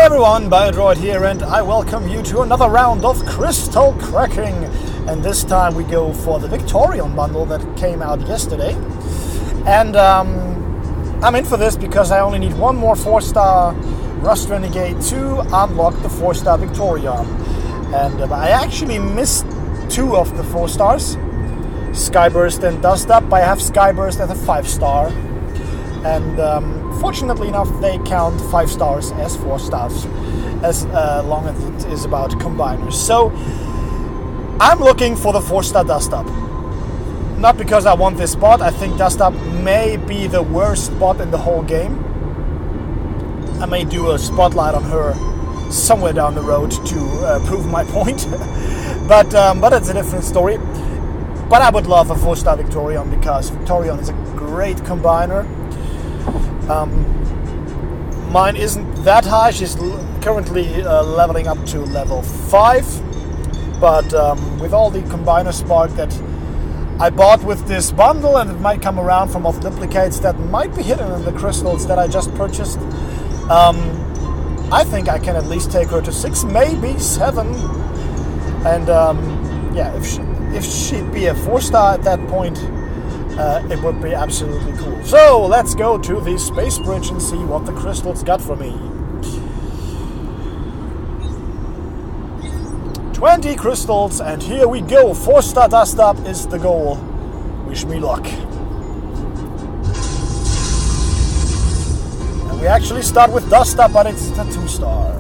everyone, Biodroid here, and I welcome you to another round of crystal cracking. And this time we go for the Victorion bundle that came out yesterday. And I'm in for this because I only need one more 4-star Rust Renegade to unlock the 4-star Victorion. And I actually missed 2 of the 4 stars, Skyburst and Dust Up. I have Skyburst as a 5-star. And fortunately enough, they count 5 stars as 4 stars, as long as it is about combiners. So I'm looking for the 4-star Dust Up. Not because I want this spot. I think Dust Up may be the worst spot in the whole game. I may do a spotlight on her somewhere down the road to prove my point. but it's a different story. But I would love a 4-star Victorion because Victorion is a great combiner. Mine isn't that high. She's currently leveling up to level 5. But with all the combiner spark that I bought with this bundle, and it might come around from off duplicates that might be hidden in the crystals that I just purchased, I think I can at least take her to 6, maybe 7. And yeah, if she'd be a 4-star at that point, it would be absolutely cool. So let's go to the space bridge and see what the crystals got for me. 20 crystals, and here we go. 4-star Dust Up is the goal. Wish me luck. And we actually start with Dust Up, but it's the 2-star.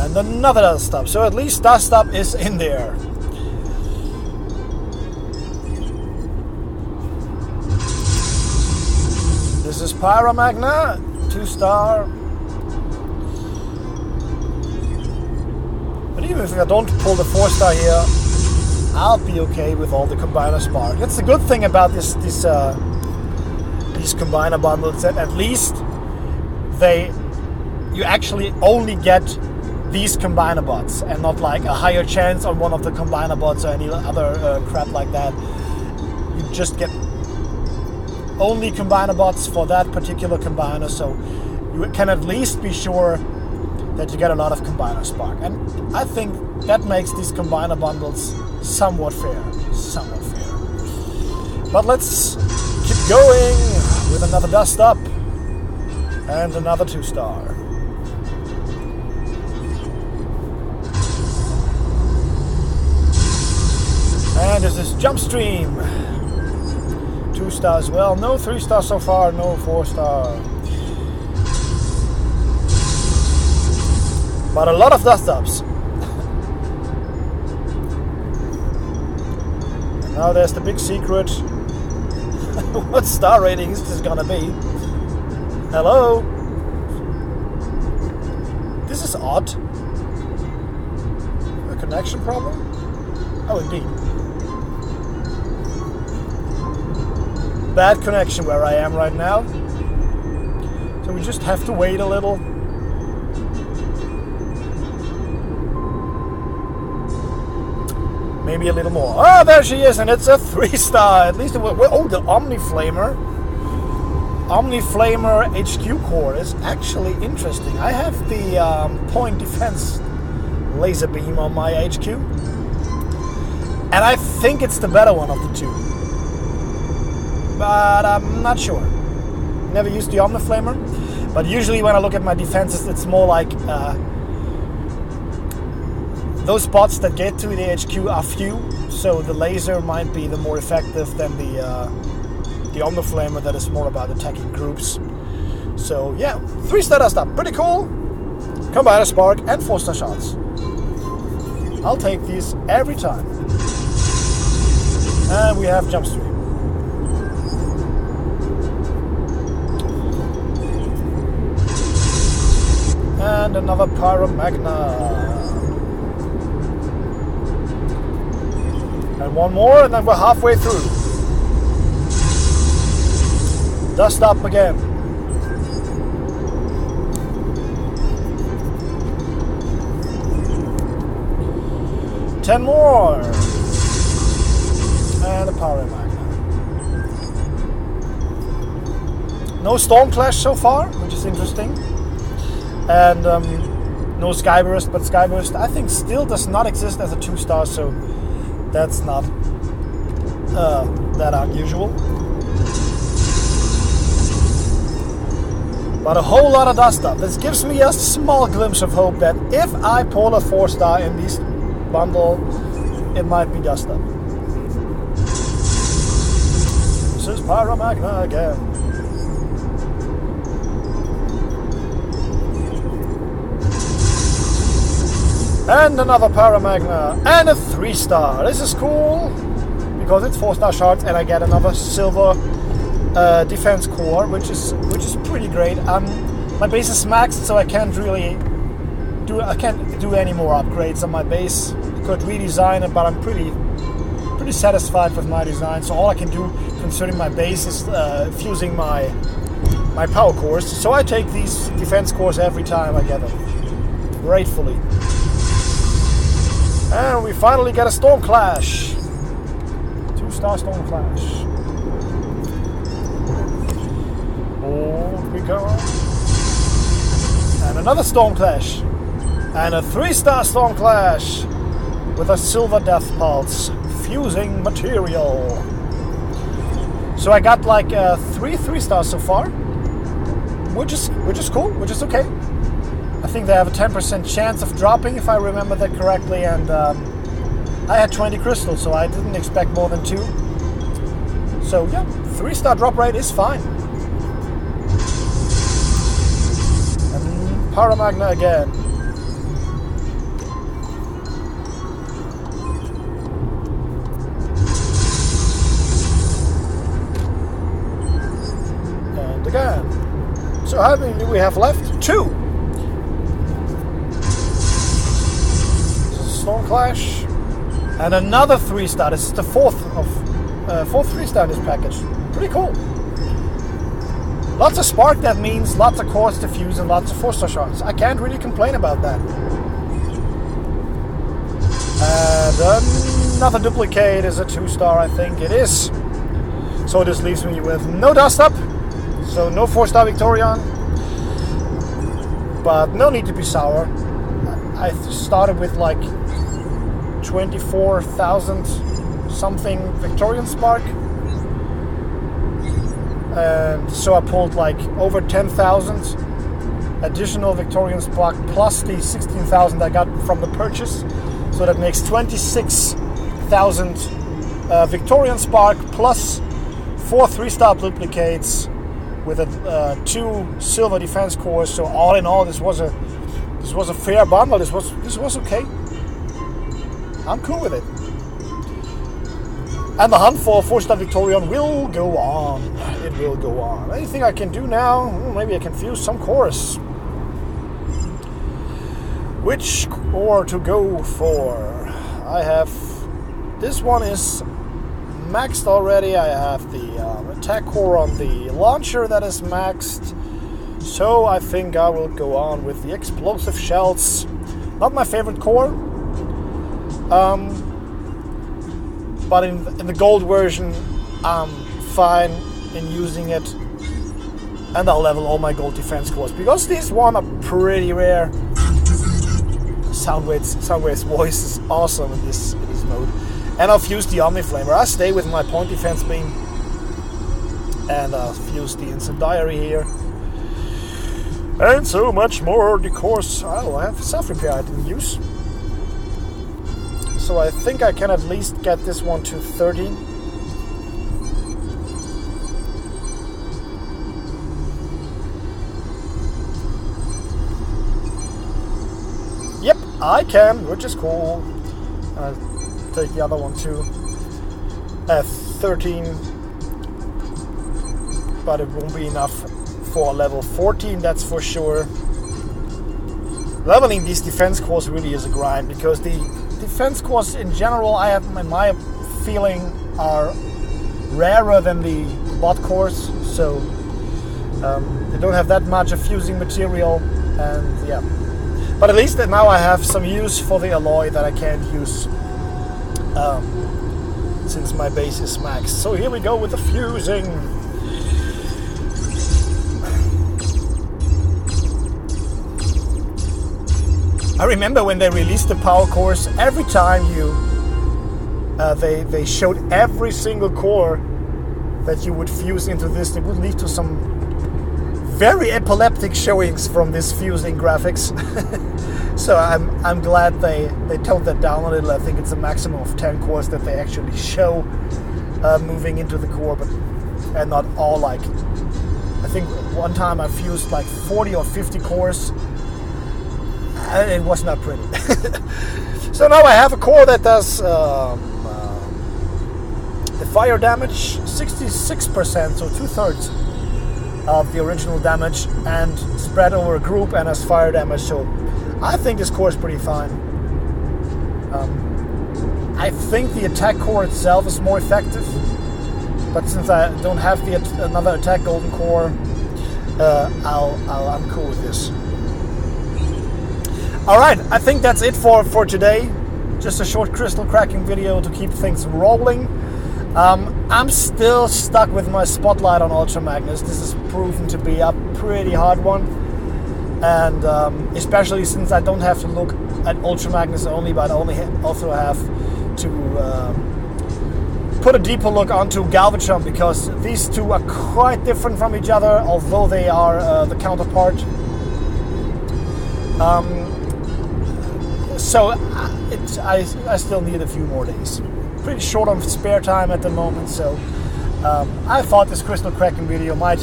And another Dust Up, so at least Dust Up is in there. This is Pyromagna, 2-star. But even if I don't pull the 4-star here, I'll be okay with all the combiner spark. That's the good thing about these combiner bundles, that at least you actually only get these combiner bots and not like a higher chance on one of the combiner bots or any other crap like that. You just get only combiner bots for that particular combiner, so you can at least be sure that you get a lot of combiner spark. And I think that makes these combiner bundles somewhat fair. But let's keep going with another Dust Up and another 2-star. And this is Jump Stream. 2-star as well. No 3-star so far, no 4-star. But a lot of Dust Ups. And now there's the big secret. What star rating is this gonna be? Hello? This is odd. A connection problem? Oh, indeed. Bad connection where I am right now, so we just have to wait a little. Maybe a little more. Oh, there she is, and it's a 3-star. At least it was. Oh, the Omniflamer HQ core is actually interesting. I have the point defense laser beam on my HQ, and I think it's the better one of the 2. But I'm not sure. Never used the Omniflamer, but usually when I look at my defenses, it's more like those bots that get to the HQ are few, so the laser might be the more effective than the Omniflamer that is more about attacking groups. So yeah, 3-star Dust Up, pretty cool. Combiner spark and 4-star shots. I'll take these every time. And we have Jump Stream. And another Pyromagna. And one more, and then we're halfway through. Dust Up again. Ten more. And a Pyromagna. No Storm Clash so far, which is interesting. And no Skyburst, but Skyburst I think still does not exist as a 2-star, so that's not that unusual. But a whole lot of dust up. This gives me a small glimpse of hope that if I pull a 4-star in this bundle, it might be dust up. This is Paramagna again. And another Paramagna and a 3-star. This is cool because it's 4-star shards, and I get another silver defense core, which is pretty great. My base is maxed, so I can't do any more upgrades on my base. I could redesign it, but I'm pretty satisfied with my design. So all I can do concerning my base is fusing my power cores. So I take these defense cores every time I get them, gratefully. And we finally get a Storm Clash. 2-star Storm Clash. On we go. And another Storm Clash. And a 3-star Storm Clash with a Silver Death Pulse fusing material. So I got like 3 stars so far, which is cool, which is okay. I think they have a 10% chance of dropping, if I remember that correctly, and I had 20 crystals, so I didn't expect more than 2. So yeah, 3-star drop rate is fine. And Paramagna again. And again. So how many do we have left? 2. Storm Clash, and another 3-star. This is the fourth 3-star in this package. Pretty cool. Lots of spark. That means lots of cores to fuse and lots of 4-star shards. I can't really complain about that. And another duplicate is a 2-star. I think it is. So this leaves me with no dust up. So no 4-star Victorion. But no need to be sour. I started with like 24,000 something Victorion spark, and so I pulled like over 10,000 additional Victorion spark plus the 16,000 I got from the purchase, so that makes 26,000 Victorion spark plus 4 3-star duplicates with 2 silver defense cores. So all in all, this was a fair bundle. This was okay. I'm cool with it. And the hunt for 4-star Victorion will go on. It will go on. Anything I can do now? Well, maybe I can fuse some cores. Which core to go for? I have... This one is maxed already. I have the attack core on the launcher that is maxed. So I think I will go on with the explosive shells. Not my favorite core. But in the gold version, I'm fine in using it. And I'll level all my gold defense cores, because these one are pretty rare. Soundwave's voice is awesome in this mode. And I'll fuse the Omniflamer. I stay with my point defense beam. And I'll fuse the Incendiary here. And so much more, because I'll have self-repair I didn't use. So I think I can at least get this one to 13. Yep, I can, which is cool. I'll take the other one too. 13. But it won't be enough for level 14, that's for sure. Leveling these defense cores really is a grind, because the defense cores in general, I have in my feeling, are rarer than the bot cores, so they don't have that much of fusing material, and yeah. But at least now I have some use for the alloy that I can't use since my base is maxed. So here we go with the fusing. I remember when they released the power cores, every time they showed every single core that you would fuse into this, it would lead to some very epileptic showings from this fusing graphics. So I'm glad they toned that down a little. I think it's a maximum of 10 cores that they actually show moving into the core, and not all. Like, I think one time I fused like 40 or 50 cores, and it was not pretty. So now I have a core that does the fire damage 66%, so 2/3 of the original damage, and spread over a group and has fire damage. So I think this core is pretty fine. I think the attack core itself is more effective, but since I don't have another attack golden core, I'm cool with this. All right, I think that's it for today. Just a short crystal cracking video to keep things rolling. I'm still stuck with my spotlight on Ultra Magnus. This has proven to be a pretty hard one, and especially since I don't have to look at Ultra Magnus only, but I also have to put a deeper look onto Galvatron, because these two are quite different from each other, although they are the counterpart. So I still need a few more days. Pretty short on spare time at the moment, so I thought this crystal cracking video might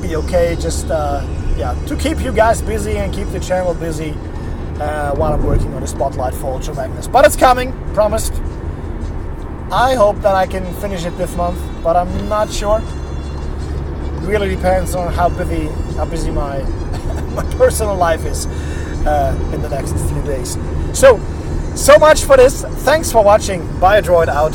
be okay, just to keep you guys busy and keep the channel busy while I'm working on the spotlight for Ultra Magnus. But it's coming, promised. I hope that I can finish it this month, but I'm not sure. It really depends on how busy my my personal life is in the next few days. So much for this. Thanks for watching. Bye, Droid out.